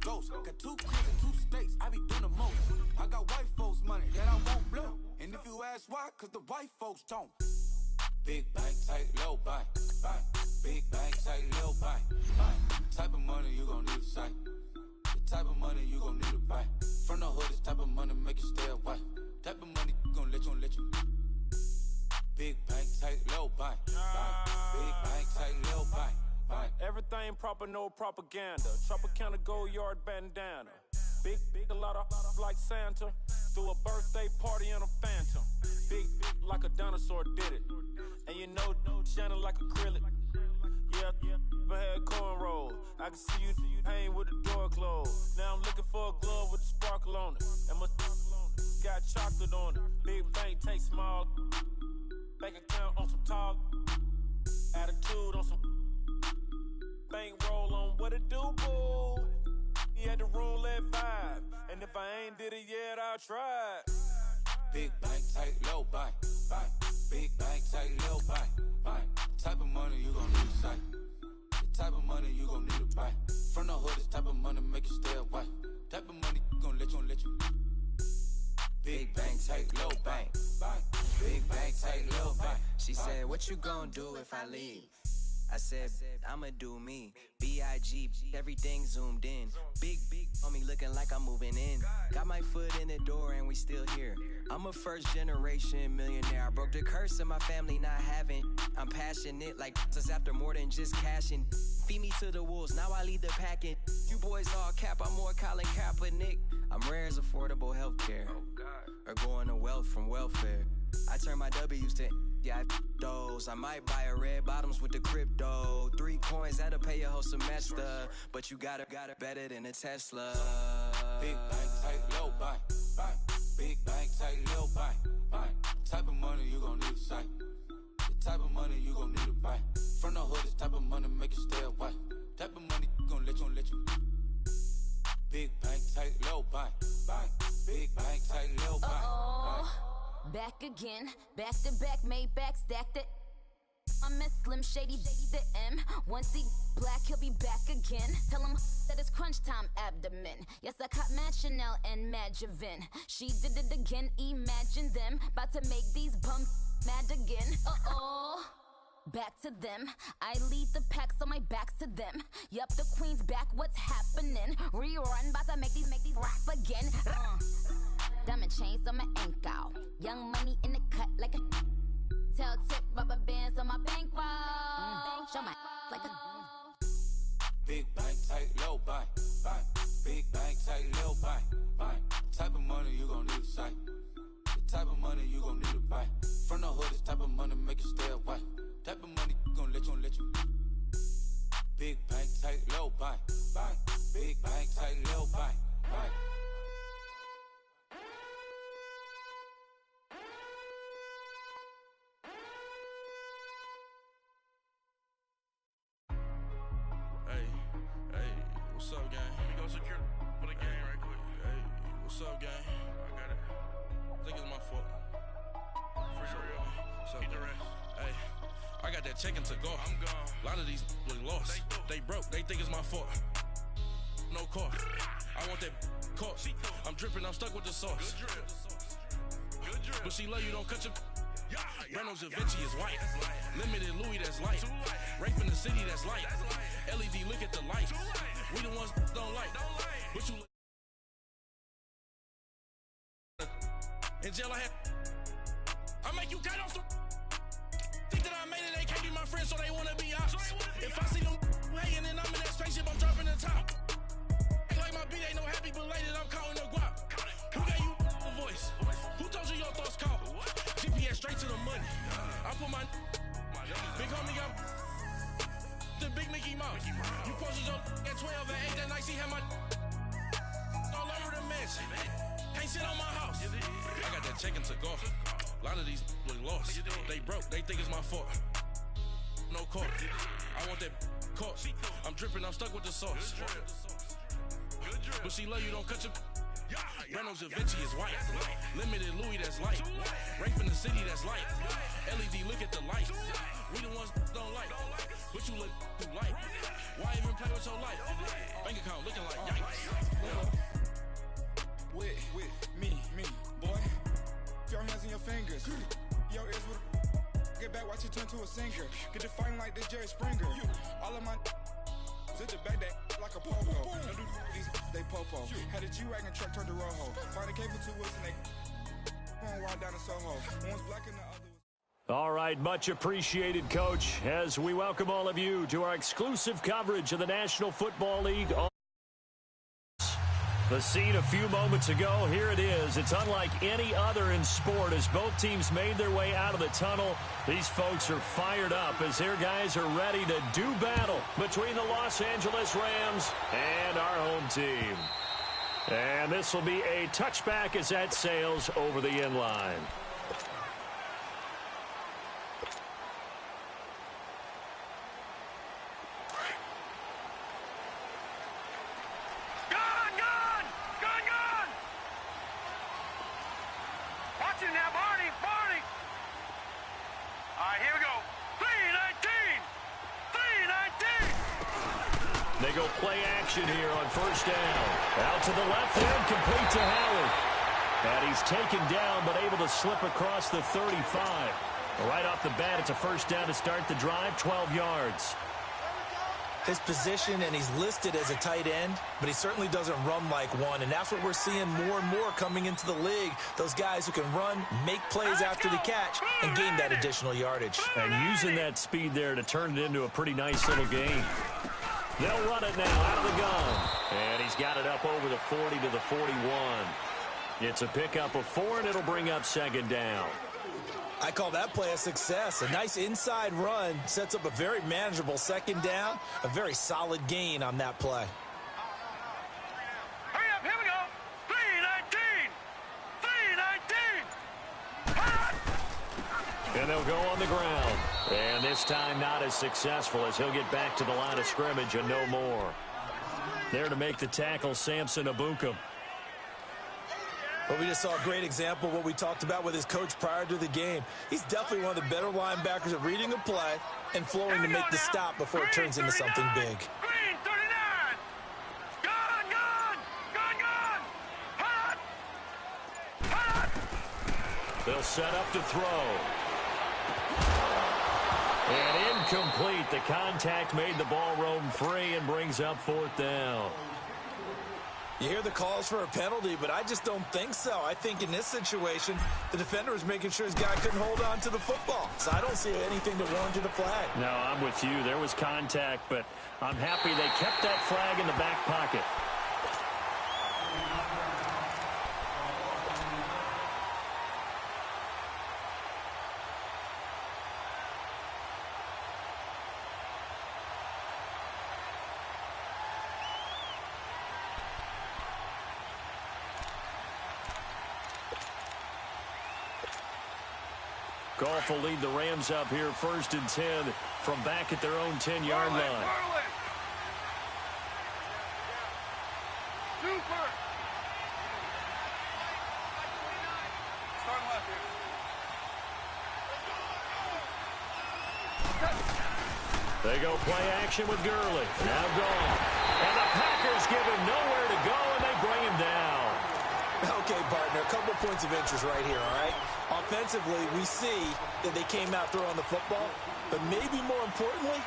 ghost. Got 2 cribs and 2 states, I be doing the most. I got white folks' money that I won't blow. And if you ask why, cause the white folks don't. Big bank, tight, low buy. Big bank, tight, low buy. Type of money you gon' need to sight. The type of money you gon' need to buy. From the hood, this type of money make you stay away. Type of money gon' let you. Big bank, tight, low buy. Big bank, tight, low buy. Everything proper, no propaganda. Tropicana gold yard bandana. Big, a lot of like Santa. Threw a birthday party in a phantom. Big like a dinosaur did it. And you know, shining like acrylic. Yeah, I had cornrow. I can see you hang with the door closed. Now I'm looking for a glove with a sparkle on it. And my got chocolate on it. Big bank, take small. Bank account on some tall. Attitude on some. Bank roll on what it do, boo. He had the roulette vibe. And if I ain't did it yet, I'll try. Big bank, tight, low buy. Big bank, tight, low buy. Type of money you gon' need to sight. The type of money you gon' need to buy. From the hood, this type of money make you stay away. Type of money gon' let you. Big bank, tight, low buy. Big bank, tight, low buy. She said, what you gon' do if I leave? I said, I'ma do me. B.I.G. Everything zoomed in. Big on me looking like I'm moving in. Got my foot in the door and we still here. I'm a first generation millionaire. I broke the curse of my family not having. I'm passionate like this after more than just cashing. Feed me to the wolves, now I lead the packing. You boys all cap, I'm more Colin Kaepernick. I'm rare as affordable healthcare. Or going to wealth from welfare. I turn my W's to those. I might buy a red bottoms with the crypto. 3 coins, that'll pay your whole semester. But you got it better than a Tesla. Big bank, tight, low buy. Big bank, tight, low buy. Type of money you gon' need to sight. The type of money you gon' need to buy. From the hood, this type of money make you stay away. Type of money gon' let you. Big bank, tight, low buy. Big bank, tight, low buy. Back again, back to back, made back, stacked it. I'm Miss Slim Shady, the M. Once he black, he'll be back again. Tell him that it's crunch time abdomen. Yes, I caught Mad Chanel and Mad Javin. She did it again, imagine them. About to make these bums mad again. Back to them. I lead the pack, so my back's to them. Yup, the queen's back, what's happening? Rerun, about to make these rap again. Diamond chains on my ankle. Young money in the cut like a tail tip, rubber bands on my bankroll. Show my like a Big bank, tight, low buy. Big bank, tight, low buy. Type of money you gon' need to sight. The type of money you gon' need to buy. From the hood, this type of money make you stay away. Type of money gon' let you. Big bank, tight, low buy. Big bank, tight, low buy. What's up, gang? Let me go secure for the gang right quick. Hey, what's up, gang? I got it. I think it's my fault. For real. What's up, the rest. Hey, I got that chicken to go. I'm gone. A lot of these look lost. They broke. They think it's my fault. No cost. I want that caught. I'm dripping. I'm stuck with the sauce. Good drip. But she love you. Don't cut your. Breno Javinci is white. Limited Louis, that's light. Rape in the city, that's light. LED, look at the light. We the ones don't like. But you in jail, I make you cut off some. Think that I made it, they can't be my friends, so they wanna be ops. If I see them hanging and I'm in that spaceship, I'm dropping the top. Act like my beat ain't no happy belated, I'm counting the guap. Who gave you the voice? Who told you your thoughts count? GPS straight to the money. I put my big homie got the big Mickey Mouse. You posted your at 12 and 8 that night, she had my all over the mansion. Can't sit on my house. I got that chicken to go. A lot of these look lost. They broke, they think it's my fault. No cost. I want that caught. I'm dripping, I'm stuck with the sauce. But she love you, don't cut your. Breno Javinci is white. Limited Louis, that's light. Rape in the city, that's light. LED, look at the light. We the ones don't like. But you look too light. Why even play with your life? Bank account looking like yikes. in your fingers. Yo, ears with get back, watch you turn to a singer. Get to fighting like this Jerry Springer. All of my sit the back that like a popo. No do these they popo. Had a G-Wagon truck turned to Rojo. Find a cable 2 wheels and they going wild down in Soho. One's black and the other was... All right, much appreciated, Coach, as we welcome all of you to our exclusive coverage of the National Football League. The scene a few moments ago, here it is. It's unlike any other in sport as both teams made their way out of the tunnel. These folks are fired up as their guys are ready to do battle between the Los Angeles Rams and our home team. And this will be a touchback as that sails over the end line. They go play action here on first down. Out to the left end, complete to Howard. And he's taken down, but able to slip across the 35. Right off the bat, it's a first down to start the drive, 12 yards. His position, and he's listed as a tight end, but he certainly doesn't run like one, and that's what we're seeing more and more coming into the league. Those guys who can run, make plays after the catch, and gain that additional yardage. And using that speed there to turn it into a pretty nice little game. They'll run it now out of the gun. And he's got it up over the 40 to the 41. It's a pickup of 4, and it'll bring up second down. I call that play a success. A nice inside run sets up a very manageable second down. A very solid gain on that play. Hurry up, here we go. 3-19. 3-19. And they'll go on the ground. And this time not as successful as he'll get back to the line of scrimmage and no more. There to make the tackle, Samson Abuka. But we just saw a great example of what we talked about with his coach prior to the game. He's definitely one of the better linebackers at reading a play and flowing to make the stop before it turns into something big. Green 39. Gun. Hot. They'll set up to throw. And incomplete. The contact made the ball roam free and brings up fourth down. You hear the calls for a penalty, but I just don't think so. I think in this situation, the defender was making sure his guy couldn't hold on to the football. So I don't see anything that warranted a flag. No, I'm with you. There was contact, but I'm happy they kept that flag in the back pocket. Goff will lead the Rams up here first and 10 from back at their own 10-yard line. Super. Start left here. They go play action with Gurley. Now Goff. And the Packers give him nowhere to go, and they bring him down. Okay, partner, a couple points of interest right here, all right? Offensively, we see that they came out throwing the football, but maybe more importantly,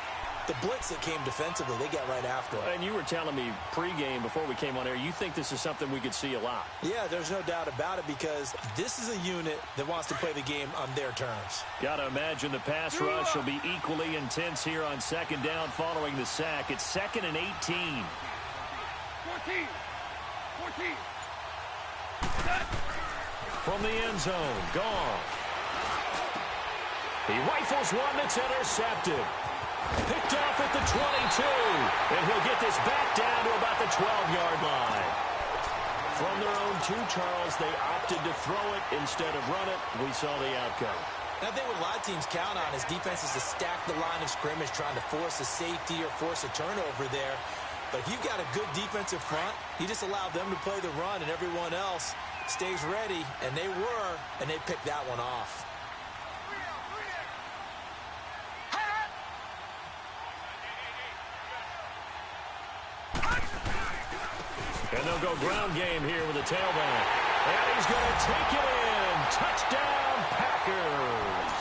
the blitz that came defensively, they got right after it. And you were telling me pregame before we came on air, you think this is something we could see a lot. Yeah, there's no doubt about it because this is a unit that wants to play the game on their terms. Got to imagine the pass rush will be equally intense here on second down following the sack. It's 2nd and 18. 14. From the end zone, Goff. He rifles one that's intercepted. Picked off at the 22. And he'll get this back down to about the 12-yard line. From their own 2, Charles, they opted to throw it instead of run it. We saw the outcome. I think what a lot of teams count on is defenses to stack the line of scrimmage, trying to force a safety or force a turnover there. But if you've got a good defensive front, you just allow them to play the run, and everyone else stays ready, and they were, and they picked that one off. And they'll go ground game here with a tailback. And he's going to take it in. touchdown, Packers.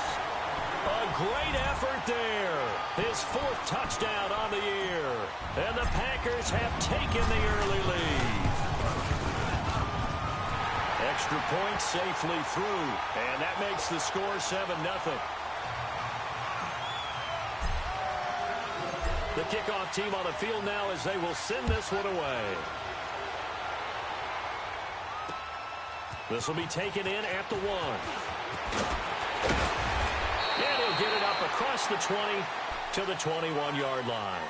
A great effort there. His 4th touchdown on the year. And the Packers have taken the early lead. Extra point safely through. And that makes the score 7-0. The kickoff team on the field now as they will send this one away. This will be taken in at the 1. And he'll get it up across the 20 to the 21-yard line.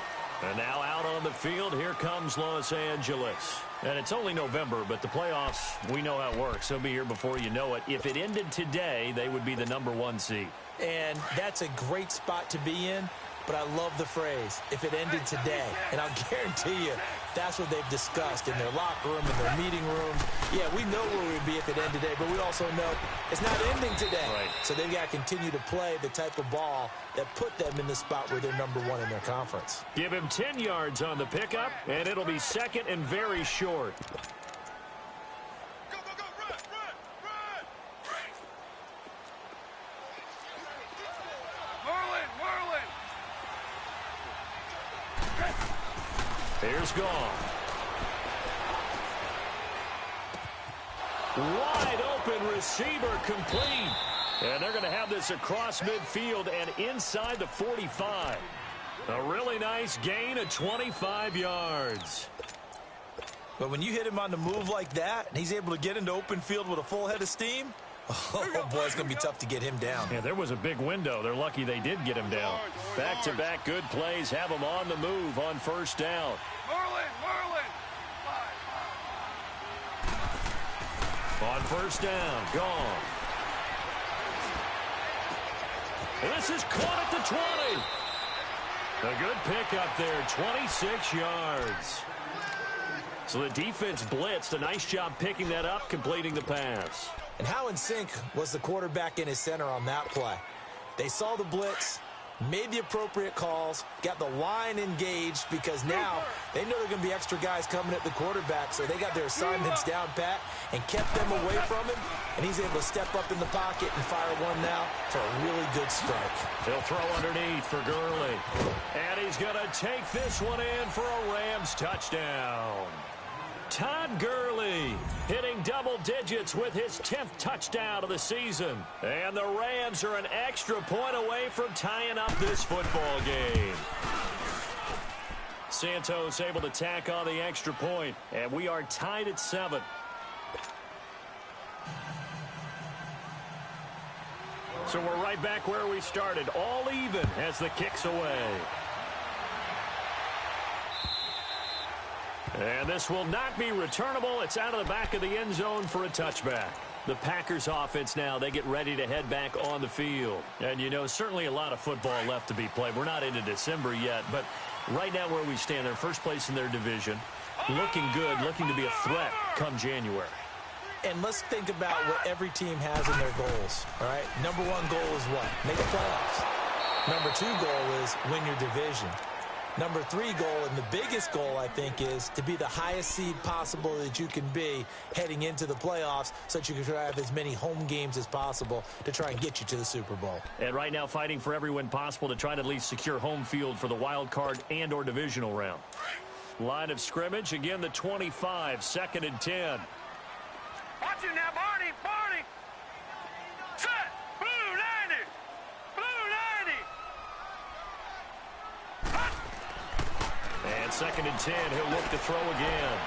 And now out on the field, here comes Los Angeles. And it's only November, but the playoffs, we know how it works. They'll be here before you know it. If it ended today, they would be the #1 seed. And that's a great spot to be in. But I love the phrase, if it ended today. And I'll guarantee you, that's what they've discussed in their locker room, in their meeting rooms. Yeah, we know where we'd be if it ended today, but we also know it's not ending today. Right. So they've got to continue to play the type of ball that put them in the spot where they're #1 in their conference. Give him 10 yards on the pickup, and it'll be 2nd and very short. Here's gone. Wide open receiver complete. And they're going to have this across midfield and inside the 45. A really nice gain of 25 yards. But when you hit him on the move like that, and he's able to get into open field with a full head of steam, oh, boy, it's going to be tough to get him down. Yeah, there was a big window. They're lucky they did get him down. Back-to-back good plays have him on the move on 1st down. On 1st down, gone. And this is caught at the 20. A good pickup there, 26 yards. So the defense blitzed. A nice job picking that up, completing the pass. And how in sync was the quarterback in his center on that play? They saw the blitz, made the appropriate calls, got the line engaged because now they know there are going to be extra guys coming at the quarterback, so they got their assignments down pat and kept them away from him, and he's able to step up in the pocket and fire one now for a really good strike. He'll throw underneath for Gurley. And he's going to take this one in for a Rams touchdown. Todd Gurley hitting double digits with his 10th touchdown of the season. And the Rams are an extra point away from tying up this football game. Santos able to tack on the extra point, and we are tied at 7. So we're right back where we started, all even as the kick's away. And this will not be returnable. It's out of the back of the end zone for a touchback. The Packers offense now, they get ready to head back on the field. And, you know, certainly a lot of football left to be played. We're not into December yet, but right now where we stand, they're first place in their division. Looking good, looking to be a threat come January. And let's think about what every team has in their goals, all right? Number 1 goal is what? Make the playoffs. Number 2 goal is win your division. Number 3 goal, and the biggest goal, I think, is to be the highest seed possible that you can be heading into the playoffs so that you can try to have as many home games as possible to try and get you to the Super Bowl. And right now fighting for every win possible to try to at least secure home field for the wild card and or divisional round. Line of scrimmage, again the 25, 2nd and 10. Watch it now, Barney, Barney. Set, blue 90, blue 90. And 2nd and 10, he'll look to throw again.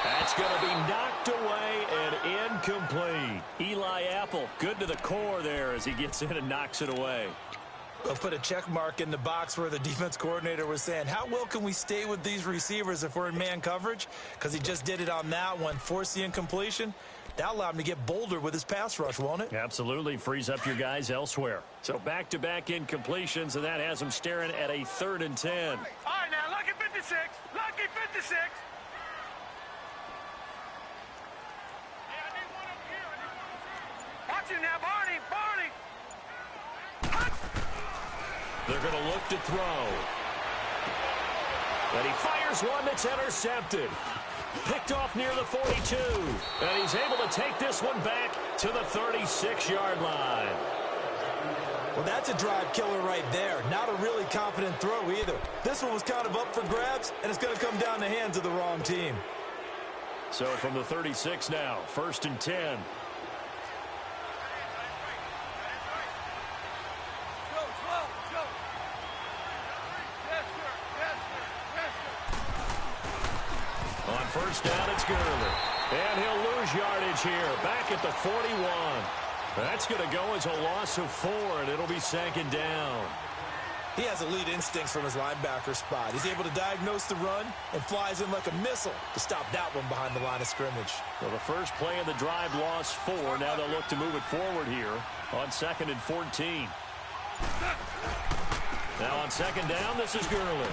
That's going to be knocked away and incomplete. Eli Apple, good to the core there as he gets in and knocks it away. I'll put a check mark in the box where the defense coordinator was saying, how well can we stay with these receivers if we're in man coverage? Because he just did it on that one, forced the incompletion. That'll allow him to get bolder with his pass rush, won't it? Absolutely. Frees up your guys elsewhere. So back-to-back incompletions, and that has him staring at a 3rd and 10. All right, now, lucky 56. Lucky 56. Watch it now, Barney, Barney. They're going to look to throw. And he fires one that's intercepted. Picked off near the 42. And he's able to take this one back to the 36-yard line. Well, that's a drive killer right there. Not a really confident throw either. This one was kind of up for grabs, and it's going to come down the hands of the wrong team. So from the 36 now, 1st and 10. On 1st down, it's Gurley. And he'll lose yardage here, back at the 41. That's going to go as a loss of 4, and it'll be 2nd down. He has elite instincts from his linebacker spot. He's able to diagnose the run and flies in like a missile to stop that one behind the line of scrimmage. Well, the first play of the drive lost 4. Now they'll look to move it forward here on 2nd and 14. Now on 2nd down, this is Gurley.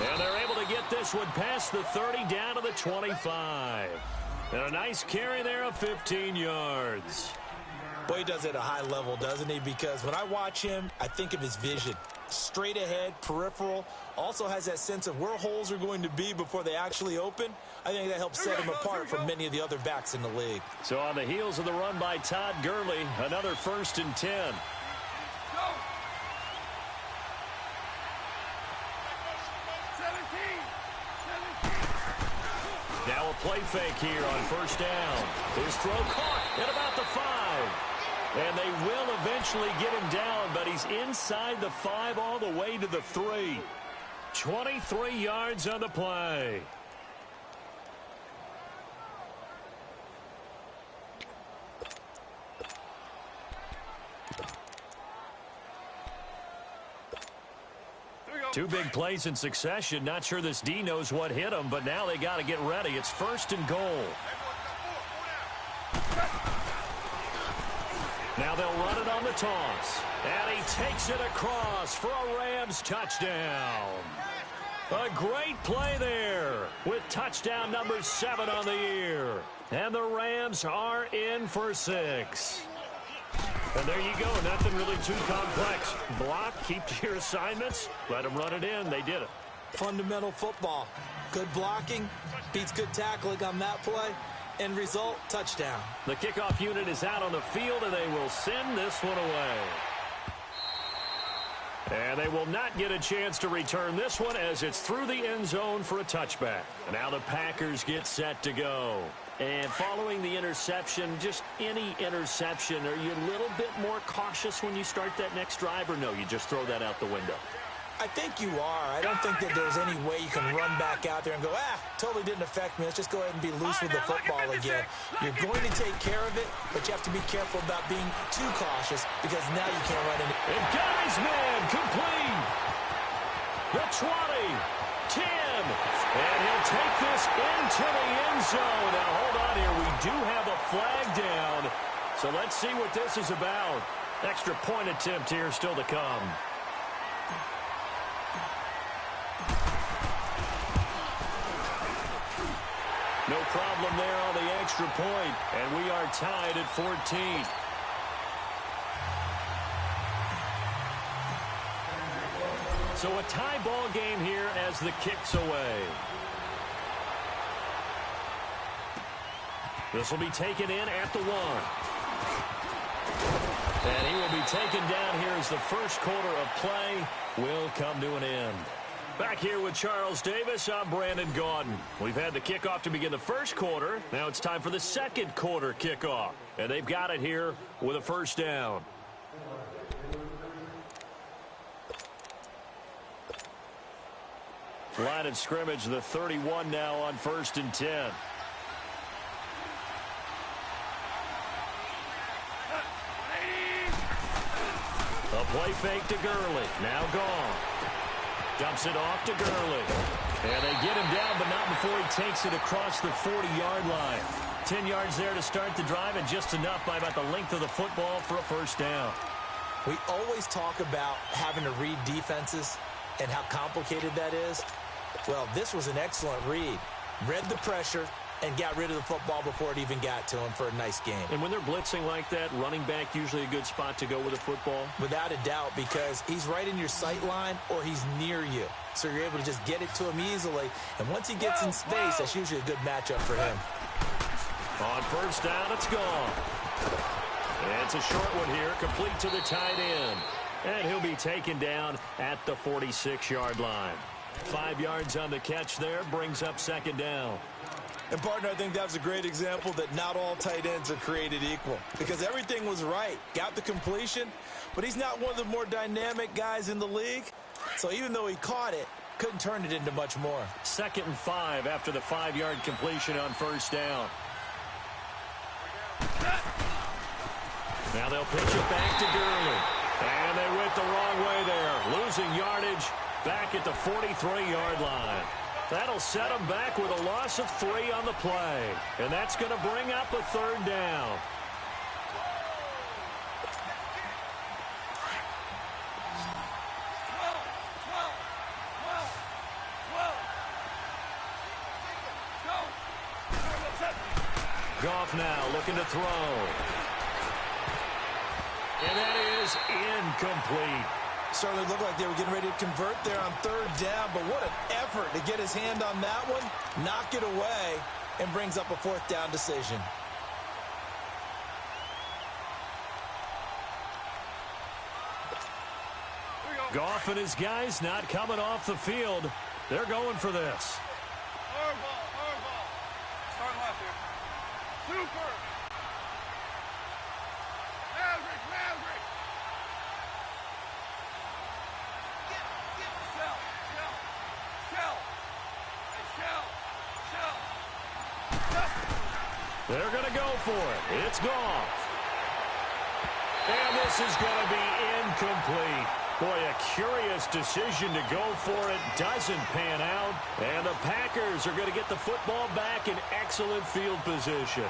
And they're able to get this one past the 30 down to the 25. And a nice carry there of 15 yards. Boy, he does it at a high level, doesn't he? Because when I watch him, I think of his vision. Straight ahead, peripheral. Also has that sense of where holes are going to be before they actually open. I think that helps set him apart from many of the other backs in the league. So on the heels of the run by Todd Gurley, another 1st and 10. Now a play fake here on 1st down. His throw caught at about the 5. And they will eventually get him down, but he's inside the 5 all the way to the 3. 23 yards on the play. Two big plays in succession. Not sure this D knows what hit him, but now they got to get ready. It's 1st and goal. Now they'll run it on the toss. And he takes it across for a Rams touchdown. A great play there with touchdown number 7 on the year. And the Rams are in for 6. And there you go. Nothing really too complex. Block, keep to your assignments, let them run it in. They did it. Fundamental football. Good blocking beats good tackling on that play. End result, touchdown. The kickoff unit is out on the field, and they will send this one away. And they will not get a chance to return this one as it's through the end zone for a touchback. And now the Packers get set to go. And following the interception, just any interception, are you a little bit more cautious when you start that next drive, or no, you just throw that out the window? I think you are. I don't think that there's any way you can run back out there and go, totally didn't affect me. Let's just go ahead and be loose with the football again. You're going to take care of it, but you have to be careful about being too cautious because now you can't run into it. And Guy's man complete. The 20, 10, and he'll take this into the end zone. Now, hold on here. We do have a flag down, so let's see what this is about. Extra point attempt here still to come. No problem there on the extra point, and we are tied at 14. So a tie ball game here as the kick's away. This will be taken in at the 1. And he will be taken down here as the first quarter of play will come to an end. Back here with Charles Davis, I'm Brandon Gaudin. We've had the kickoff to begin the first quarter. Now it's time for the second quarter kickoff. And they've got it here with a 1st down. Line of scrimmage, the 31 now on 1st and 10. A play fake to Gurley. Now gone. Dumps it off to Gurley. And they get him down, but not before he takes it across the 40-yard line. 10 yards there to start the drive, and just enough by about the length of the football for a 1st down. We always talk about having to read defenses and how complicated that is. Well, this was an excellent read. Read the pressure, and got rid of the football before it even got to him for a nice game. And when they're blitzing like that, running back usually a good spot to go with the football? Without a doubt, because he's right in your sight line or he's near you. So you're able to just get it to him easily. And once he gets in space, that's usually a good matchup for him. On first down, it's gone. And it's a short one here, complete to the tight end. And he'll be taken down at the 46-yard line. 5 yards on the catch there, brings up second down. And, partner, I think that was a great example that not all tight ends are created equal. Because everything was right. Got the completion, but he's not one of the more dynamic guys in the league. So even though he caught it, couldn't turn it into much more. 2nd and 5 after the 5-yard completion on first down. Now they'll pitch it back to Gurley. And they went the wrong way there. Losing yardage back at the 43-yard line. That'll set them back with a loss of 3 on the play. And that's going to bring up a third down. Goff now looking to throw. And that is incomplete. Certainly looked like they were getting ready to convert there on third down, but what an effort to get his hand on that one, knock it away, and brings up a 4th down decision. Goff and his guys not coming off the field. They're going for this. Hard ball. Starting left here. Super. Maverick. Shell. They're going to go for it. It's Goff. And this is going to be incomplete. Boy, a curious decision to go for it. Doesn't pan out. And the Packers are going to get the football back in excellent field position. No.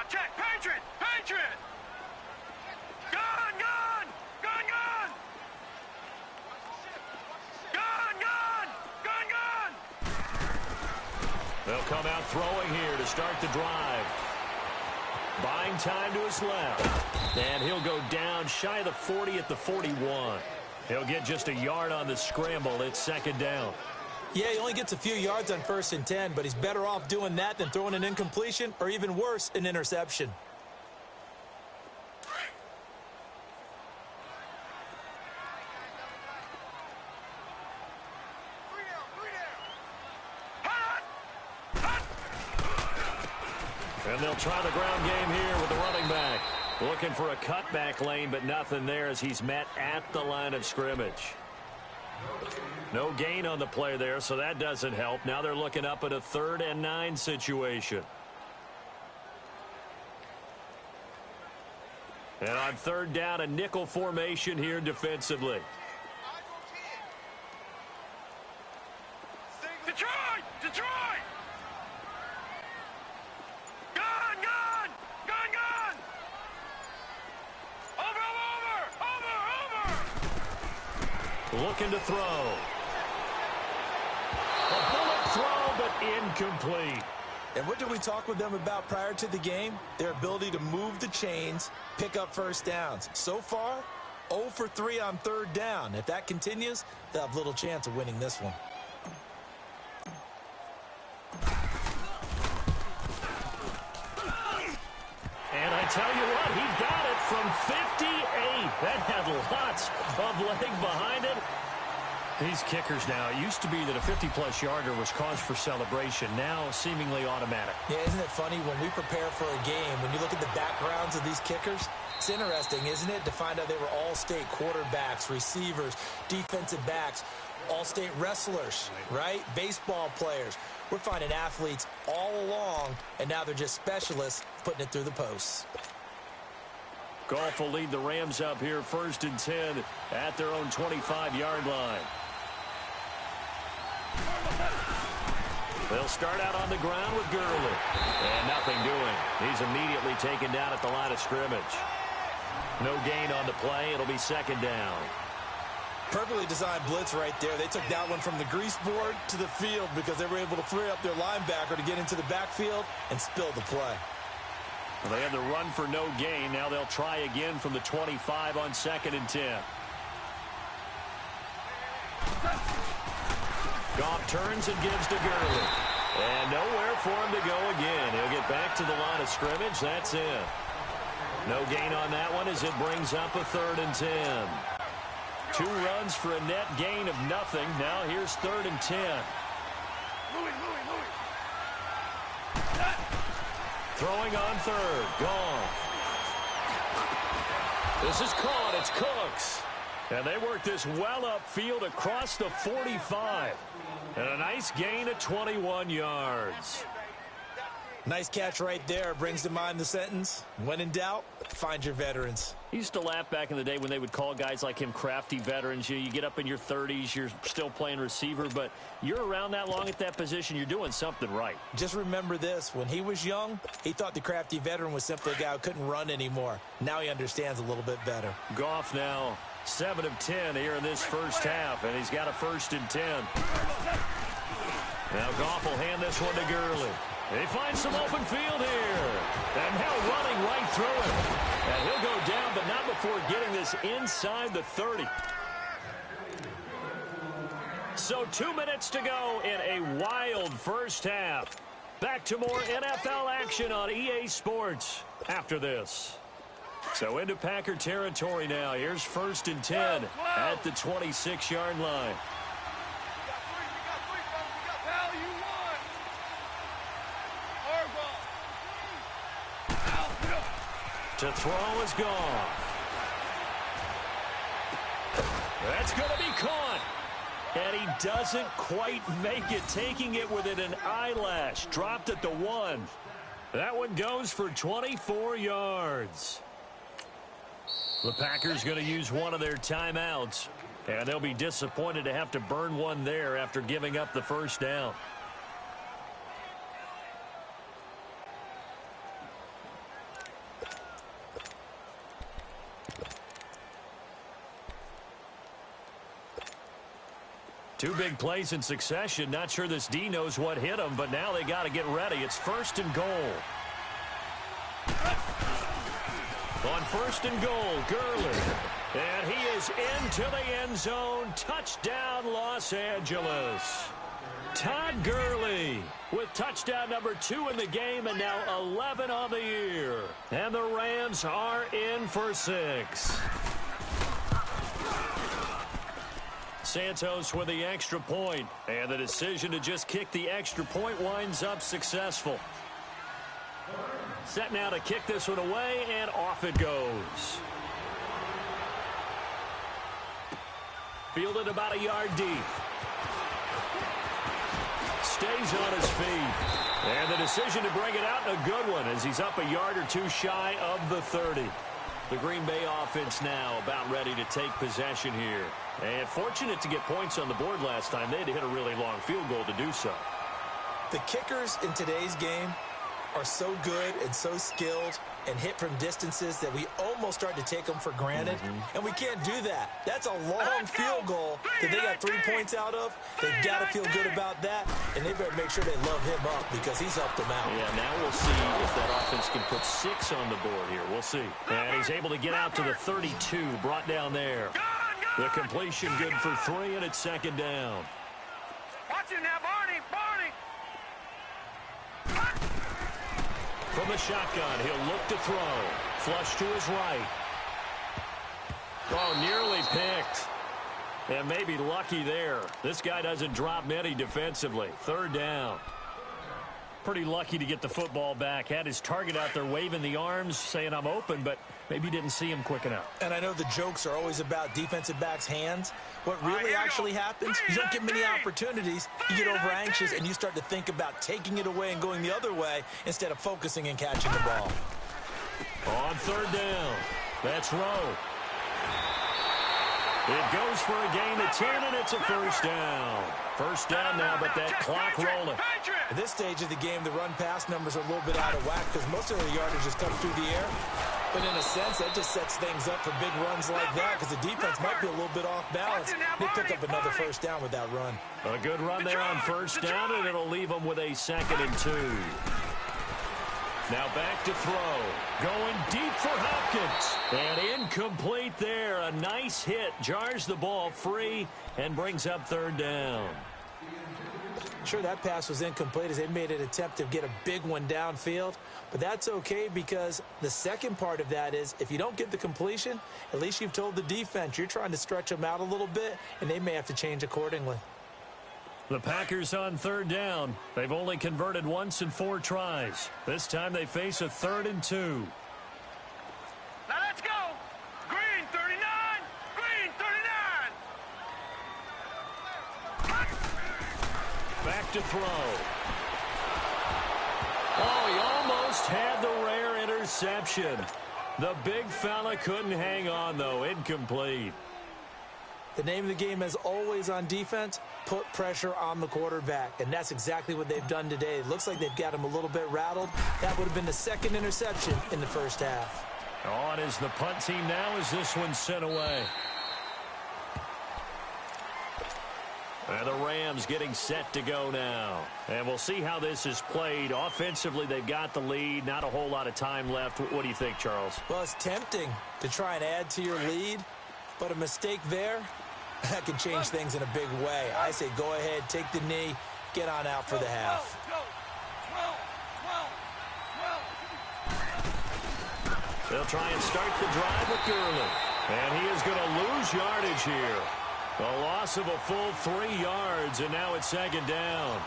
Check. Patriot. Gun. They'll come out throwing here to start the drive. Buying time to his left. And he'll go down shy of the 40 at the 41. He'll get just a yard on the scramble. It's second down. Yeah, he only gets a few yards on 1st and 10, but he's better off doing that than throwing an incompletion or even worse, an interception. And they'll try the ground game here with the running back. Looking for a cutback lane, but nothing there as he's met at the line of scrimmage. No gain on the play there, so that doesn't help. Now they're looking up at a 3rd and 9 situation. And on 3rd down, a nickel formation here defensively. Detroit! Gun! Over! Looking to throw. A bullet throw, but incomplete. And what did we talk with them about prior to the game? Their ability to move the chains, pick up first downs. So far, 0 for 3 on 3rd down. If that continues, they'll have little chance of winning this one. And I tell you what, he got it from 58. That had lots of leg behind it. These kickers now, it used to be that a 50-plus yarder was cause for celebration. Now, seemingly automatic. Yeah, isn't it funny when we prepare for a game, when you look at the backgrounds of these kickers, it's interesting, isn't it, to find out they were all-state quarterbacks, receivers, defensive backs, all-state wrestlers, right? Baseball players. We're finding athletes all along, and now they're just specialists putting it through the posts. Goff will lead the Rams up here 1st and 10 at their own 25-yard line. They'll start out on the ground with Gurley. And nothing doing. He's immediately taken down at the line of scrimmage. No gain on the play. It'll be second down. Perfectly designed blitz right there. They took that one from the grease board to the field because they were able to free up their linebacker to get into the backfield and spill the play. Well, they had the run for no gain. Now they'll try again from the 25 on 2nd and 10. Goff turns and gives to Gurley. And nowhere for him to go again. He'll get back to the line of scrimmage. That's it. No gain on that one as it brings up a 3rd and 10. 2 runs for a net gain of nothing. Now here's 3rd and 10. Throwing on 3rd. Goff. This is caught. It's Cooks. And they work this well upfield across the 45. And a nice gain of 21 yards. Nice catch right there. Brings to mind the sentence, when in doubt, find your veterans. I used to laugh back in the day when they would call guys like him crafty veterans. You get up in your 30s, you're still playing receiver, but you're around that long at that position, you're doing something right. Just remember this. When he was young, he thought the crafty veteran was simply a guy who couldn't run anymore. Now he understands a little bit better. Goff now 7 of 10 here in this first half, and he's got a 1st and 10. Now Goff will hand this one to Gurley. He finds some open field here. And now running right through him. And he'll go down, but not before getting this inside the 30. So 2 minutes to go in a wild first half. Back to more NFL action on EA Sports after this. So into Packer territory now. Here's 1st and 10 at the 26-yard line. To throw is gone. That's going to be caught. And he doesn't quite make it, taking it within an eyelash. Dropped at the 1. That one goes for 24 yards. The Packers going to use one of their timeouts. And they'll be disappointed to have to burn one there after giving up the first down. Two big plays in succession. Not sure this D knows what hit him, but now they got to get ready. It's 1st and goal. On 1st and goal, Gurley. And he is into the end zone. Touchdown, Los Angeles. Todd Gurley with touchdown number 2 in the game and now 11 on the year. And the Rams are in for 6. Santos with the extra point, and the decision to just kick the extra point winds up successful. Set now to kick this one away, and off it goes. Fielded about a yard deep. Stays on his feet. And the decision to bring it out, a good one, as he's up a yard or 2 shy of the 30. The Green Bay offense now about ready to take possession here. And fortunate to get points on the board last time. They had to hit a really long field goal to do so. The kickers in today's game are so good and so skilled and hit from distances that we almost start to take them for granted. And we can't do that. That's a long field goal that they got 3 points out of. They've got to feel good about that, and they better make sure they love him up because he's helped them out. Yeah, now we'll see if that offense can put 6 on the board here. We'll see. And he's able to get out to the 32, brought down there. The completion good for 3, and it's 2nd down. Watch it now, Barney! From the shotgun, he'll look to throw. Flush to his right. Oh, nearly picked. And maybe lucky there. This guy doesn't drop many defensively. 3rd down. Pretty lucky to get the football back. Had his target out there waving the arms, saying I'm open, but maybe didn't see him quick enough. And I know the jokes are always about defensive backs' hands. What really actually happens, you don't get many opportunities. You get over anxious, and you start to think about taking it away and going the other way instead of focusing and catching the ball. On 3rd down, that's Rowe. It goes for a gain of 10, and it's a first down. First down now, but that clock rolling. At this stage of the game, the run-pass numbers are a little bit out of whack because most of their yardage just comes through the air. But in a sense, that just sets things up for big runs like that because the defense might be a little bit off balance. They pick up another first down with that run. A good run there on first down, and it'll leave them with a 2nd and 2. Now back to throw. Going deep for Hopkins. And incomplete there. A nice hit. Jars the ball free and brings up 3rd down. Sure, that pass was incomplete as they made an attempt to get a big one downfield. But that's okay because the second part of that is if you don't get the completion, at least you've told the defense you're trying to stretch them out a little bit, and they may have to change accordingly. The Packers on 3rd down. They've only converted once in 4 tries. This time they face a 3rd and 2. Now let's go. Green 39. Green 39. Back to throw. Oh, he almost had the rare interception. The big fella couldn't hang on, though. Incomplete. The name of the game is always on defense, put pressure on the quarterback. And that's exactly what they've done today. It looks like they've got him a little bit rattled. That would have been the 2nd interception in the first half. On is the punt team now as this one's sent away. And the Rams getting set to go now. And we'll see how this is played. Offensively, they've got the lead. Not a whole lot of time left. What do you think, Charles? Well, it's tempting to try and add to your lead. But a mistake there, that can change things in a big way. I say go ahead, take the knee, get on out for the half. They'll try and start the drive with Gurley. And he is going to lose yardage here. A loss of a full 3 yards, and now it's 2nd down.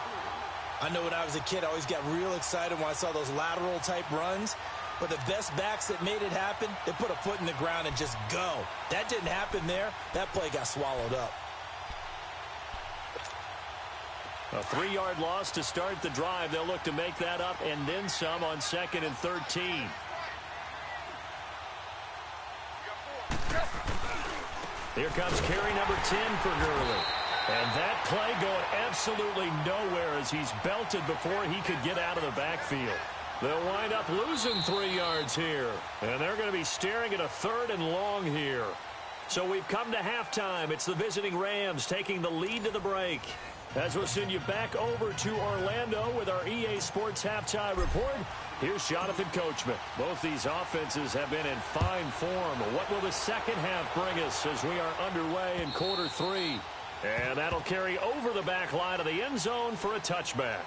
I know when I was a kid, I always got real excited when I saw those lateral-type runs. But the best backs that made it happen, they put a foot in the ground and just go. That didn't happen there. That play got swallowed up. A 3-yard loss to start the drive. They'll look to make that up and then some on 2nd and 13. Here comes carry number 10 for Gurley. And that play going absolutely nowhere as he's belted before he could get out of the backfield. They'll wind up losing 3 yards here. And they're going to be staring at a 3rd and long here. So we've come to halftime. It's the visiting Rams taking the lead to the break. As we'll send you back over to Orlando with our EA Sports Halftime Report, here's Jonathan Coachman. Both these offenses have been in fine form. What will the second half bring us as we are underway in quarter 3? And that'll carry over the back line of the end zone for a touchback.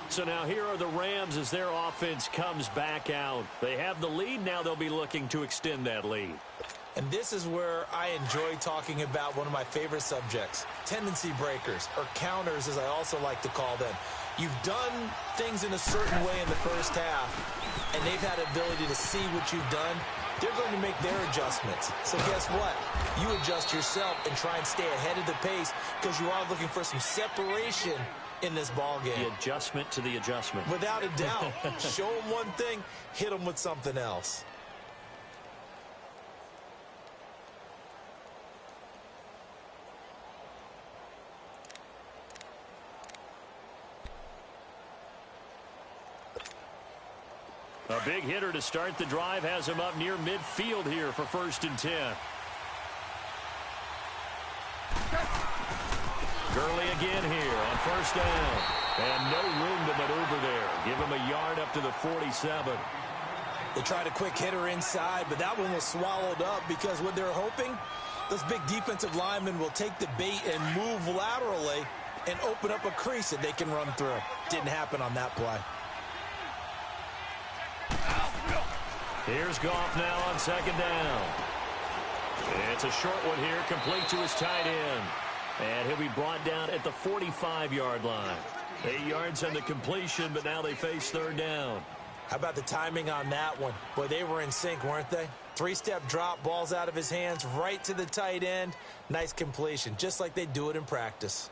So now here are the Rams as their offense comes back out. They have the lead. Now they'll be looking to extend that lead. And this is where I enjoy talking about one of my favorite subjects, tendency breakers, or counters as I also like to call them. You've done things in a certain way in the first half, and they've had the ability to see what you've done. They're going to make their adjustments. So guess what? You adjust yourself and try and stay ahead of the pace because you are looking for some separation in this ball game. The adjustment to the adjustment. Without a doubt. Show them one thing, hit them with something else. A big hitter to start the drive has him up near midfield here for 1st and 10. Gurley again here on 1st down. And no room to maneuver there. Give him a yard up to the 47. They tried a quick hitter inside, but that one was swallowed up because what they're hoping, those big defensive linemen will take the bait and move laterally and open up a crease that they can run through. Didn't happen on that play. Here's Goff now on 2nd down. It's a short one here, complete to his tight end. And he'll be brought down at the 45-yard line. 8 yards on the completion, but now they face 3rd down. How about the timing on that one? Boy, they were in sync, weren't they? 3-step drop, balls out of his hands, right to the tight end. Nice completion, just like they do it in practice.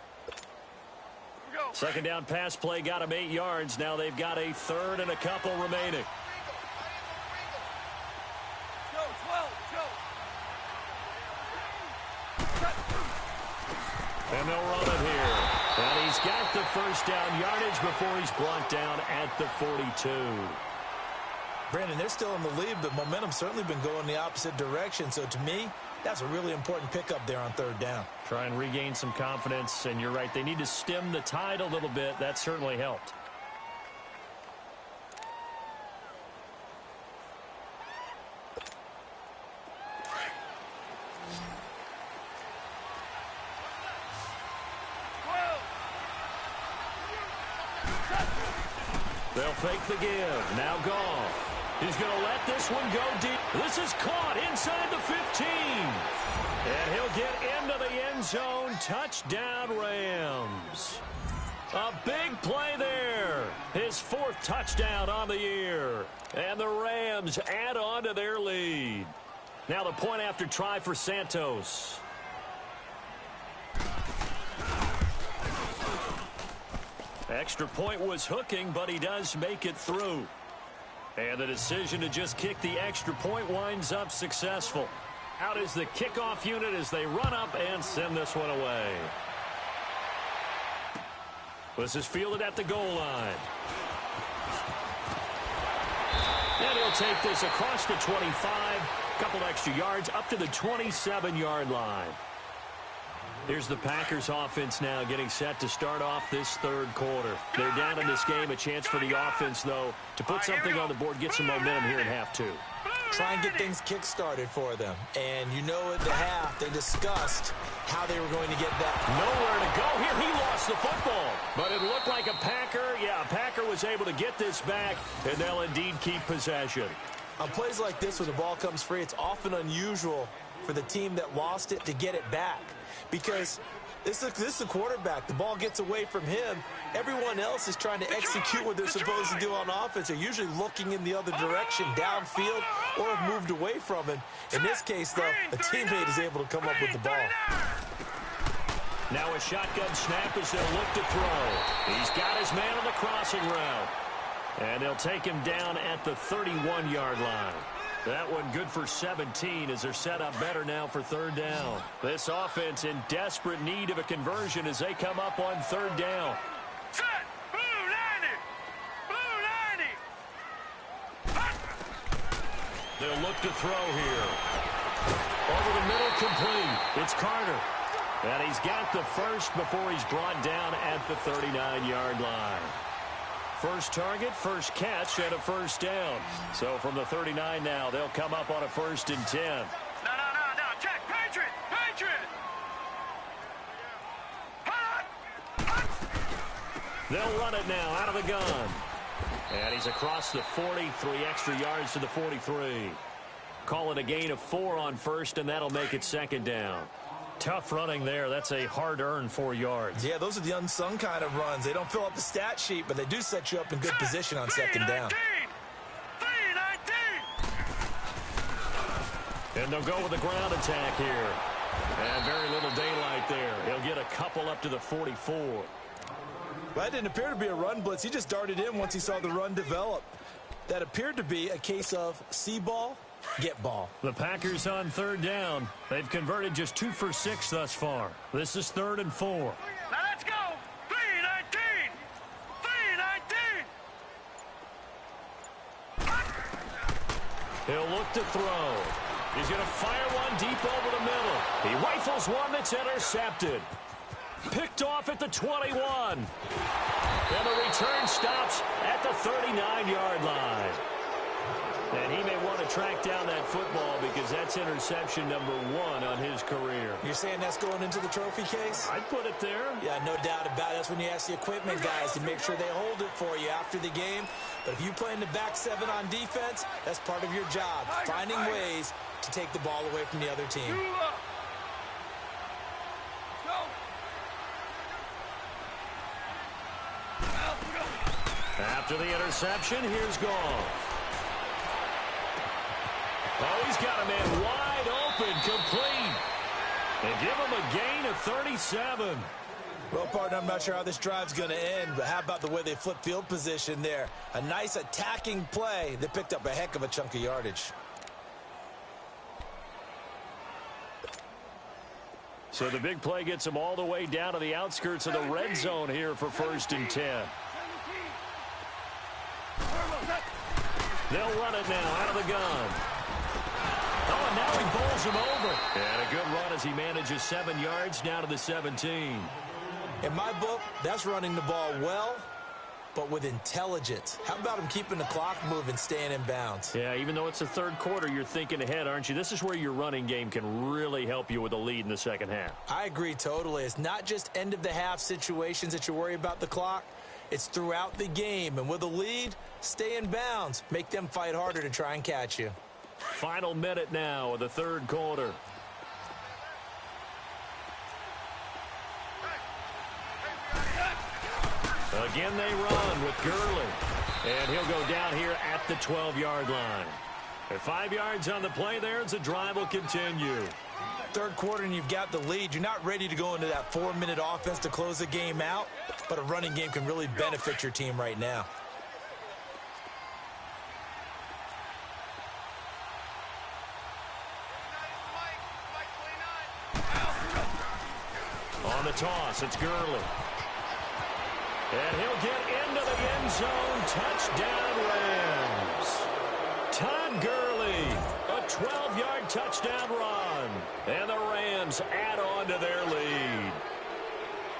2nd down pass play got him 8 yards. Now they've got a 3rd and a couple remaining. And they'll run it here. And he's got the first down yardage before he's brought down at the 42. Brandon, they're still in the lead, but momentum's certainly been going the opposite direction. So to me, that's a really important pickup there on third down. Try and regain some confidence, and you're right. They need to stem the tide a little bit. That certainly helped. They'll fake the give. Now Goff. He's going to let this one go deep. This is caught inside the 15. And he'll get into the end zone. Touchdown, Rams. A big play there. His 4th touchdown on the year. And the Rams add on to their lead. Now the point after try for Santos. Extra point was hooking, but he does make it through. And the decision to just kick the extra point winds up successful. Out is the kickoff unit as they run up and send this one away. This is fielded at the goal line. And he'll take this across the 25. Couple extra yards up to the 27-yard line. Here's the Packers offense now getting set to start off this third quarter. They're down in this game. A chance for the offense, though, to put something on the board, get some momentum here at half two. Try and get things kick-started for them. And you know at the half, they discussed how they were going to get that. Nowhere to go here. He lost the football. But it looked like a Packer. Yeah, a Packer was able to get this back, and they'll indeed keep possession. On plays like this, when the ball comes free, it's often unusual for the team that lost it to get it back. Because this is the quarterback. The ball gets away from him. Everyone else is trying to execute what they're supposed to do on offense. They're usually looking in the other direction, downfield, or have moved away from him. In this case, though, a teammate is able to come up with the ball. Now a shotgun snap as they'll look to throw. He's got his man on the crossing route. And they'll take him down at the 31-yard line. That one good for 17 as they're set up better now for third down. This offense in desperate need of a conversion as they come up on third down. Set! Blue 90! Blue 90! They'll look to throw here. Over the middle, complete. It's Carter. And he's got the first before he's brought down at the 39-yard line. First target, first catch, and a first down. So from the 39 now, they'll come up on a 1st and 10. No, check, Patriot! They'll run it now out of the gun. And he's across the 40, 3 extra yards to the 43. Call it a gain of 4 on first, and that'll make it second down. Tough running there. That's a hard-earned 4 yards. Yeah, those are the unsung kind of runs. They don't fill up the stat sheet, but they do set you up in good position on second down. 319! And they'll go with the ground attack here. And very little daylight there. He'll get a couple up to the 44. Well, that didn't appear to be a run blitz. He just darted in once he saw the run develop. That appeared to be a case of see ball, get ball. The Packers on third down. They've converted just 2 for 6 thus far. This is 3rd and 4. Now let's go! 319! 319! He'll look to throw. He's going to fire one deep over the middle. He rifles one that's intercepted. Picked off at the 21. And the return stops at the 39-yard line. And he may want to track down that football because that's interception number 1 on his career. You're saying that's going into the trophy case? I'd put it there. Yeah, no doubt about it. That's when you ask the equipment guys to make sure they hold it for you after the game. But if you play in the back 7 on defense, that's part of your job, finding ways to take the ball away from the other team. After the interception, here's Goff. Oh, he's got a man wide open, complete. And give him a gain of 37. Well, partner, I'm not sure how this drive's going to end, but how about the way they flip field position there? A nice attacking play that picked up a heck of a chunk of yardage. So the big play gets them all the way down to the outskirts of the red zone here for 1st and 10. They'll run it now out of the gun. Oh, and now he bowls him over. And a good run as he manages 7 yards down to the 17. In my book, that's running the ball well, but with intelligence. How about him keeping the clock moving, staying in bounds? Yeah, even though it's the 3rd quarter, you're thinking ahead, aren't you? This is where your running game can really help you with a lead in the 2nd half. I agree totally. It's not just end-of-the-half situations that you worry about the clock. It's throughout the game. And with a lead, stay in bounds. Make them fight harder to try and catch you. Final minute now of the 3rd quarter. Again, they run with Gurley. And he'll go down here at the 12-yard line. At 5 yards on the play there, as the drive will continue. 3rd quarter and you've got the lead. You're not ready to go into that 4-minute offense to close the game out, but a running game can really benefit your team right now. On the toss, it's Gurley. And he'll get into the end zone. Touchdown, Rams. Todd Gurley, a 12-yard touchdown run. And the Rams add on to their lead.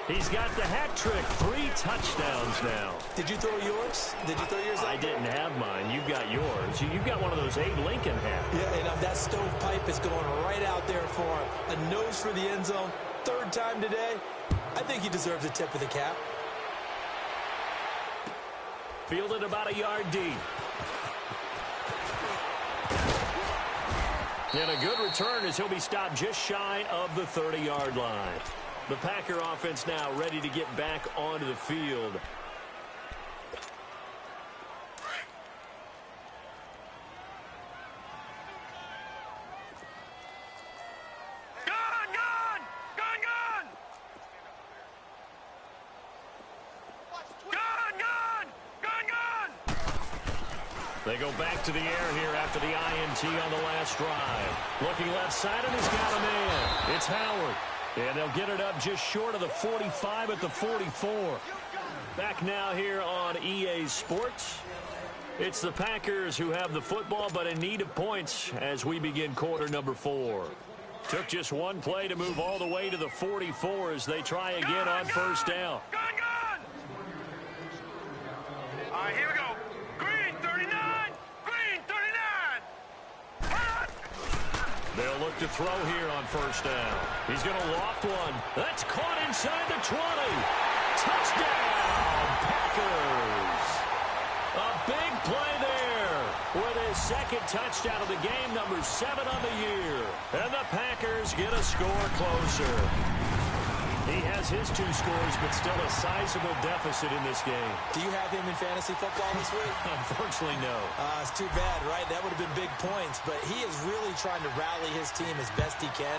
He's got the hat trick, 3 touchdowns now. Did you throw yours? Did you throw yours out? I didn't have mine. You've got yours. You've got one of those Abe Lincoln hats. Yeah, and that stovepipe is going right out there for him. A nose for the end zone. 3rd time today. I think he deserves a tip of the cap. Fielded about a yard deep. And a good return as he'll be stopped just shy of the 30-yard line. The Packer offense now ready to get back onto the field. They go back to the air here after the INT on the last drive. Looking left side, and he's got a man. It's Howard. And they'll get it up just short of the 45 at the 44. Back now here on EA Sports. It's the Packers who have the football, but in need of points as we begin quarter number 4. Took just one play to move all the way to the 44 as they try again on 1st down. All right, here we go. Green 39. Green 39. They'll look to throw here on 1st down. He's going to loft one. That's caught inside the 20. Touchdown, Packers. A big play there with his 2nd touchdown of the game, number 7 on the year. And the Packers get a score closer. He has his 2 scores, but still a sizable deficit in this game. Do you have him in fantasy football this week? Unfortunately, no. It's too bad, right? That would have been big points, but he is really trying to rally his team as best he can.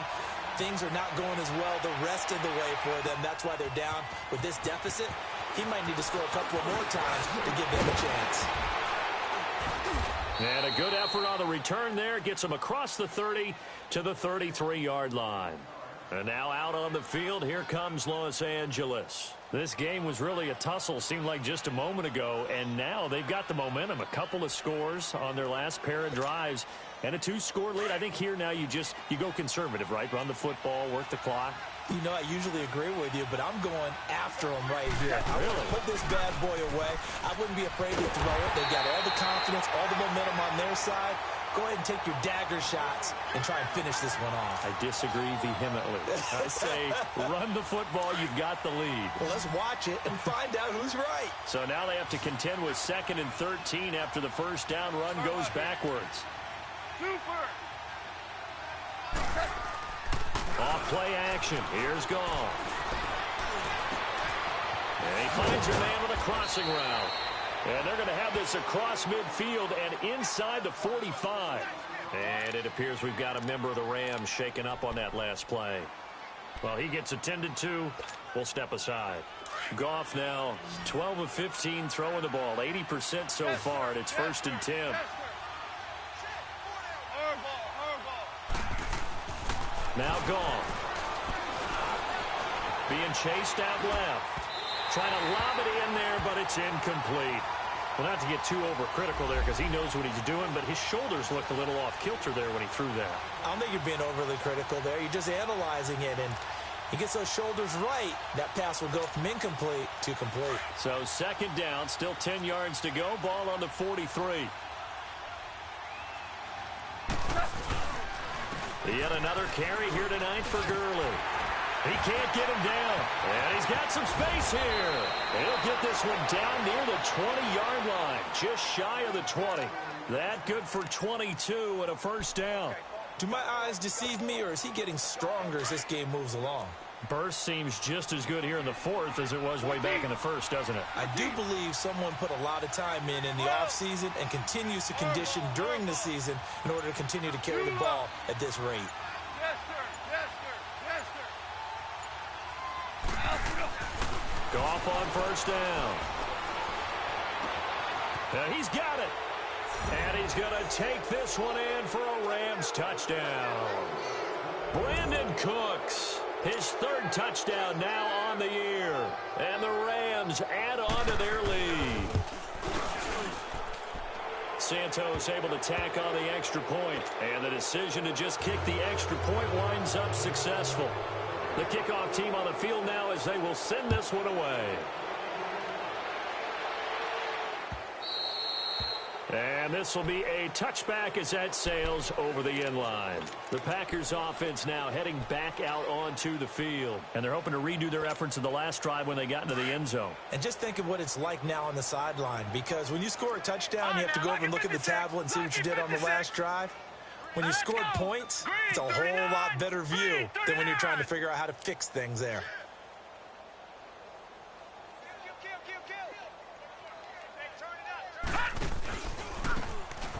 Things are not going as well the rest of the way for them. That's why they're down with this deficit. He might need to score a couple more times to give them a chance. And a good effort on the return there. Gets him across the 30 to the 33-yard line. And now out on the field, here comes Los Angeles. This game was really a tussle, seemed like just a moment ago, and now they've got the momentum. A couple of scores on their last pair of drives, and a 2-score lead. I think here now you go conservative, right? Run the football, work the clock. You know, I usually agree with you, but I'm going after him right here. Really? I want to put this bad boy away. I wouldn't be afraid to throw it. They've got all the confidence, all the momentum on their side. Go ahead and take your dagger shots and try and finish this one off. I disagree vehemently. I say run the football, you've got the lead. Well, let's watch it and find out who's right. So now they have to contend with 2nd and 13 after the 1st down run goes backwards. Super. Off play action. Here's Goff. And he finds your man with a crossing route. And they're going to have this across midfield and inside the 45. And it appears we've got a member of the Rams shaken up on that last play. Well, he gets attended to. We'll step aside. Goff now 12 of 15 throwing the ball. 80% so far, and it's 1st and 10. Now Goff. being chased out left. Trying to lob it in there, but it's incomplete. Well, not to get too overcritical there because he knows what he's doing, but his shoulders looked a little off kilter there when he threw that. I don't think you're being overly critical there. You're just analyzing it, and he gets those shoulders right. That pass will go from incomplete to complete. So second down, still 10 yards to go. Ball on the 43. Yet another carry here tonight for Gurley. He can't get him down. And he's got some space here. He'll get this one down near the 20-yard line. Just shy of the 20. That good for 22 and a first down. Do my eyes deceive me, or is he getting stronger as this game moves along? Burst seems just as good here in the fourth as it was way back in the first, doesn't it? I do believe someone put a lot of time in the offseason and continues to condition during the season in order to continue to carry the ball at this rate. Goff on first down. He's got it. And he's going to take this one in for a Rams touchdown. Brandon Cooks, his third touchdown now on the year. And the Rams add on to their lead. Santos able to tack on the extra point. And the decision to just kick the extra point winds up successful. The kickoff team on the field now as they will send this one away. And this will be a touchback as that sails over the end line. The Packers offense now heading back out onto the field. And they're hoping to redo their efforts in the last drive when they got into the end zone. And just think of what it's like now on the sideline. Because when you score a touchdown, you have to go over and look at the tablet and see what you did on the last drive. When you scored points, it's a whole lot better view than when you're trying to figure out how to fix things there.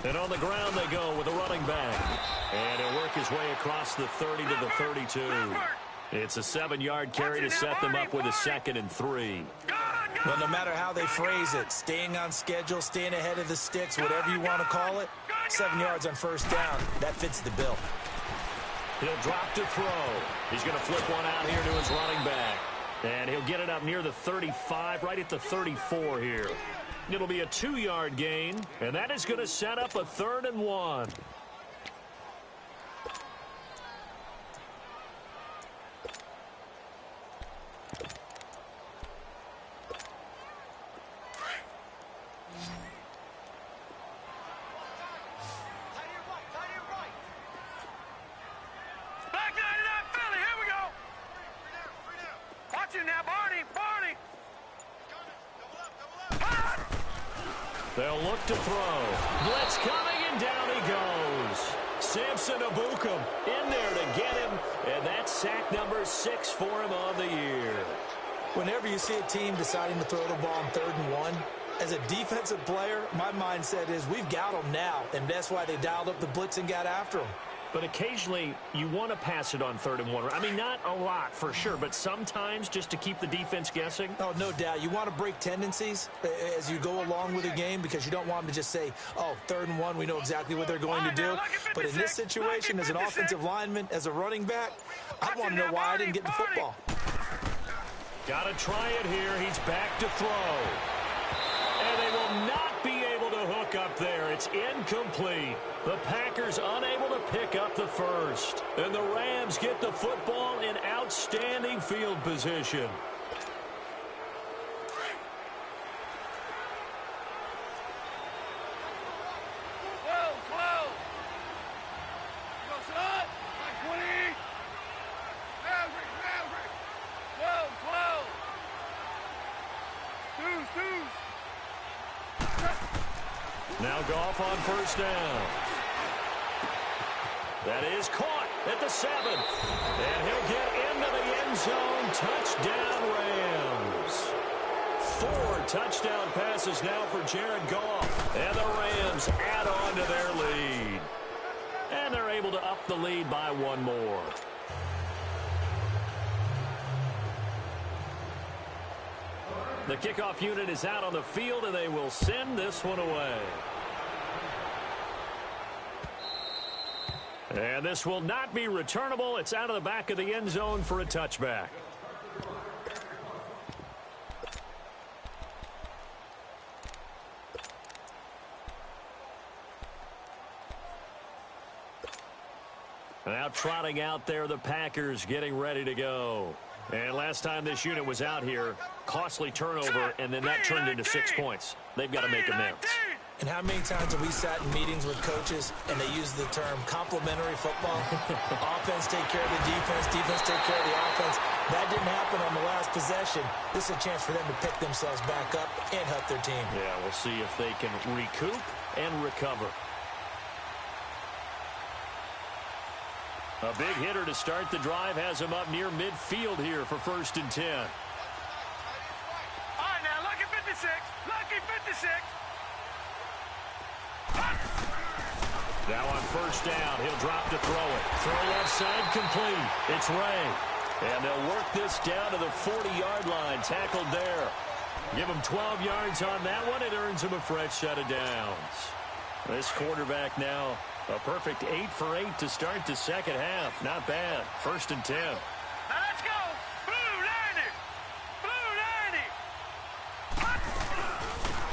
And on the ground they go with a running back. And he'll work his way across the 30 to the 32. It's a 7-yard carry to set them up with a 2nd and 3. Well, no matter how they phrase it, staying on schedule, staying ahead of the sticks, whatever you want to call it, 7 yards on first down, that fits the bill. He'll drop to throw. He's going to flip one out here to his running back. And he'll get it up near the 35, right at the 34 here. It'll be a 2-yard gain, and that is going to set up a 3rd and 1. They'll look to throw. Blitz coming, and down he goes. Samson Abukum in there to get him, and that's sack number 6 for him on the year. Whenever you see a team deciding to throw the ball on 3rd and 1, as a defensive player, my mindset is we've got them now, and that's why they dialed up the blitz and got after them. But occasionally, you want to pass it on 3rd and 1. I mean, not a lot for sure, but sometimes just to keep the defense guessing. Oh, no doubt. You want to break tendencies as you go along with the game because you don't want them to just say, oh, 3rd and 1, we know exactly what they're going to do. But in this situation, as an offensive lineman, as a running back, I want to know why I didn't get the football. Got to try it here. He's back to throw. And they will not be able to hook up there. It's incomplete. The Packers unable to pick up the first. And the Rams get the football in outstanding field position. Now Goff on first down. That is caught at the 7. And he'll get into the end zone. Touchdown, Rams. 4 touchdown passes now for Jared Goff. And the Rams add on to their lead. And they're able to up the lead by 1 more. The kickoff unit is out on the field, and they will send this one away. And this will not be returnable. It's out of the back of the end zone for a touchback. Now trotting out there, the Packers getting ready to go. And last time this unit was out here, costly turnover, and then that turned into 6 points. They've got to make amends. And how many times have we sat in meetings with coaches and they use the term complementary football? Offense take care of the defense, defense take care of the offense. That didn't happen on the last possession. This is a chance for them to pick themselves back up and help their team. Yeah, we'll see if they can recoup and recover. A big hitter to start the drive has him up near midfield here for 1st and 10. All right, now, lucky 56. Lucky 56. Now on 1st down, he'll drop to throw it. Throw left side complete. It's Ray. And they'll work this down to the 40-yard line. Tackled there. Give him 12 yards on that one. It earns him a fresh set of downs. This quarterback now a perfect 8 for 8 to start the second half. Not bad. 1st and 10. Now let's go. Blue 90. Blue 90.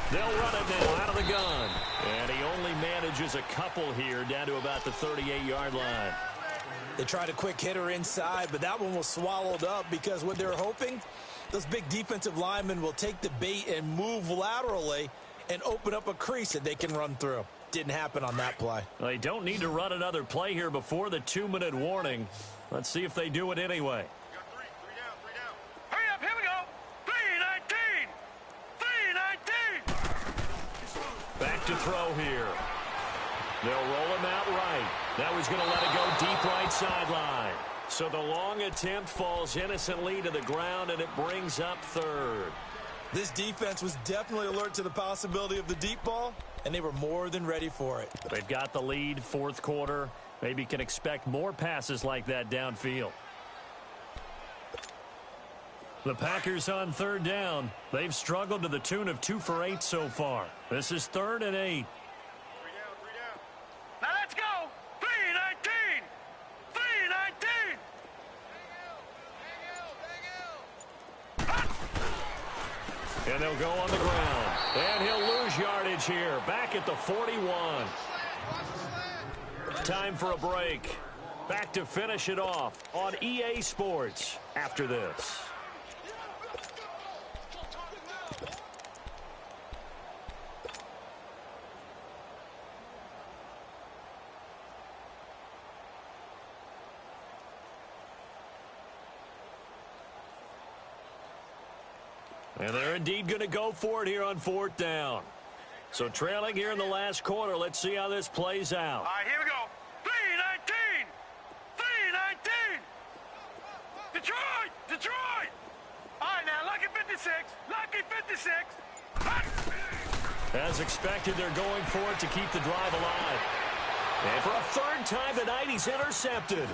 They'll run it now out of the gun. And he only manages a couple here down to about the 38-yard line. They tried a quick hitter inside, but that one was swallowed up because what they're hoping, those big defensive linemen will take the bait and move laterally and open up a crease that they can run through. Didn't happen on that play. They don't need to run another play here before the 2-minute warning. Let's see if they do it anyway. Three down. Hurry up, here we go. 3-19. 3-19. Back to throw here. They'll roll him out right. Now he's going to let it go deep right sideline. So the long attempt falls innocently to the ground, and it brings up 3rd. This defense was definitely alert to the possibility of the deep ball, and they were more than ready for it. They've got the lead, 4th quarter. Maybe can expect more passes like that downfield. The Packers on 3rd down. They've struggled to the tune of 2 for 8 so far. This is 3rd and 8. Now let's go. 3-19. 3-19. And they'll go on the ground. And he'll lose yardage here. Back at the 41. Time for a break. Back to finish it off on EA Sports after this. And they're indeed going to go for it here on 4th down. So trailing here in the last quarter. Let's see how this plays out. All right, here we go. 3-19. 3-19. Detroit. All right, now, lucky 56. Lucky 56. As expected, they're going for it to keep the drive alive. And for a 3rd time tonight, he's intercepted.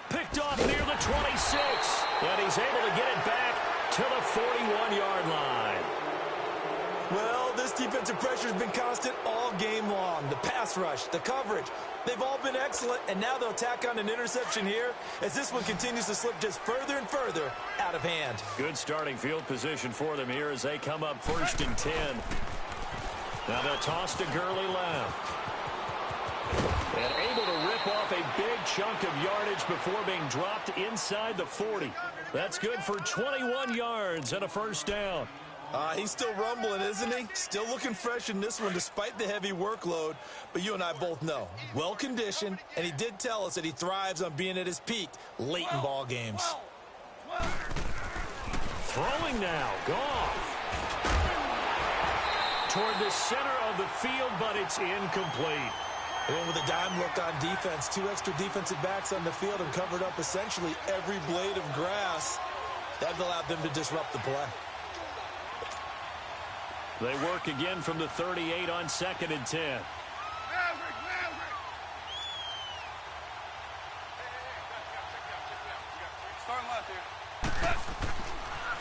Picked off near the 26. And he's able to get it back to the 41-yard line. Well, this defensive pressure has been constant all game long. The pass rush, the coverage, they've all been excellent, and now they'll tack on an interception here as this one continues to slip just further and further out of hand. Good starting field position for them here as they come up 1st and 10. Now they'll toss to Gurley left. And able to rip off a big chunk of yardage before being dropped inside the 40. That's good for 21 yards and a 1st down. He's still rumbling, isn't he? Still looking fresh in this one despite the heavy workload. But you and I both know, well-conditioned, and he did tell us that he thrives on being at his peak late in ball games. Throwing now, Goff. Toward the center of the field, but it's incomplete. They went with a dime look on defense. 2 extra defensive backs on the field and covered up essentially every blade of grass. That allowed them to disrupt the play. They work again from the 38 on 2nd and 10.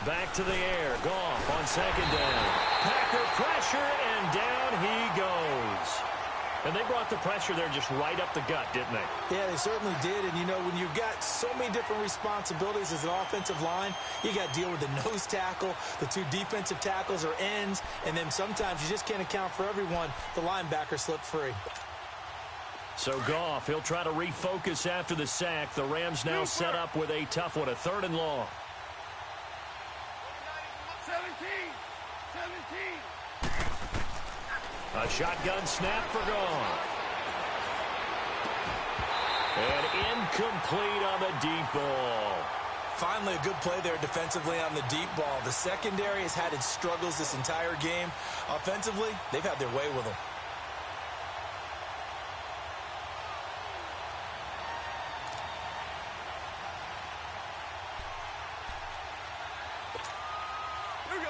Back to the air. Goff on 2nd down. Packer pressure, and down he goes. And they brought the pressure there just right up the gut, didn't they? Yeah, they certainly did. And, you know, when you've got so many different responsibilities as an offensive line, you got to deal with the nose tackle, the 2 defensive tackles or ends, and then sometimes you just can't account for everyone. The linebacker slipped free. So Goff, he'll try to refocus after the sack. The Rams now set up with a tough one, a 3rd and long. 17. A shotgun snap for Goff. And incomplete on the deep ball. Finally, a good play there defensively on the deep ball. The secondary has had its struggles this entire game. Offensively, they've had their way with them.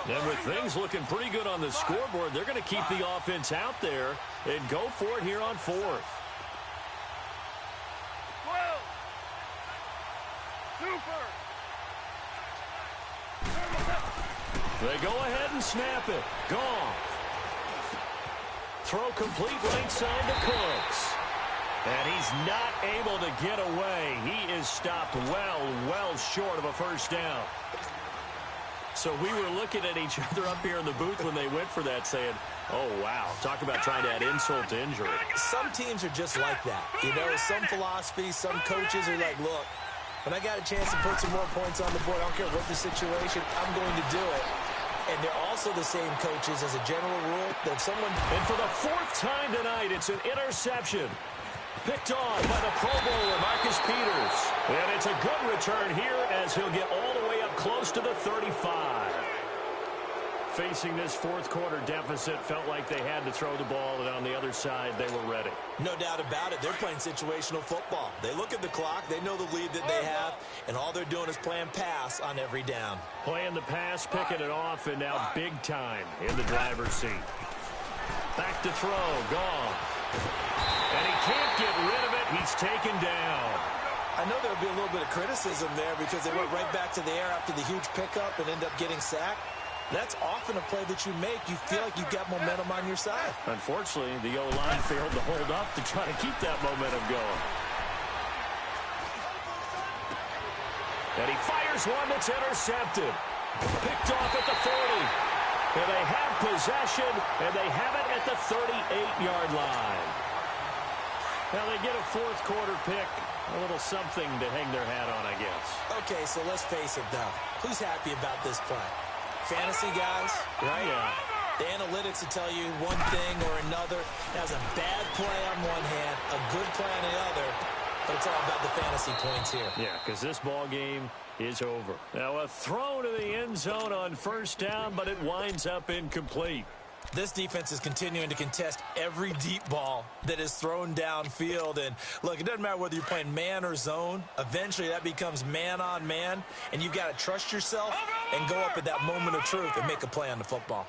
And with things looking pretty good on the scoreboard, they're going to keep the offense out there and go for it here on 4th. 12. Super. They go ahead and snap it. Gone. Throw complete right side to Cooks. And he's not able to get away. He is stopped well short of a first down. So we were looking at each other up here in the booth when they went for that saying, oh, wow, talk about trying to add insult to injury. Some teams are just like that. You know, some philosophies, some coaches are like, look, when I got a chance to put some more points on the board, I don't care what the situation, I'm going to do it. And they're also the same coaches as a general rule that if someone... And for the 4th time tonight, it's an interception. Picked off by the Pro Bowler, Marcus Peters. And it's a good return here as he'll get all the way up close to the 35. Facing this 4th quarter deficit, felt like they had to throw the ball, and on the other side, they were ready. No doubt about it. They're playing situational football. They look at the clock, they know the lead that they have, and all they're doing is playing pass on every down. Playing the pass, picking it off, and now big time in the driver's seat. Back to throw, Goff. And he can't get rid of it. He's taken down. I know there'll be a little bit of criticism there because they went right back to the air after the huge pickup and ended up getting sacked. That's often a play that you make. You feel like you've got momentum on your side. Unfortunately, the O-line failed to hold up to try to keep that momentum going. And he fires one that's intercepted. Picked off at the 40. And they have possession, and they have it at the 38-yard line. Now they get a 4th quarter pick. A little something to hang their hat on, I guess. Okay, so let's face it, though. Who's happy about this play? Fantasy guys, right? Yeah. The analytics will tell you one thing or another. That's a bad play on one hand, a good play on the other, but it's all about the fantasy points here. Yeah, because this ball game is over. Now a throw to the end zone on 1st down, but it winds up incomplete. This defense is continuing to contest every deep ball that is thrown downfield. And, look, it doesn't matter whether you're playing man or zone. Eventually, that becomes man-on-man, and you've got to trust yourself and go up at that moment of truth and make a play on the football.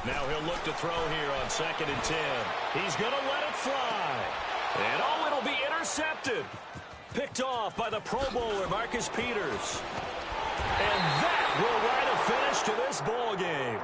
Now he'll look to throw here on 2nd and 10. He's going to let it fly. And, oh, it'll be intercepted. Picked off by the Pro Bowler, Marcus Peters. And that will write a finish to this ball game.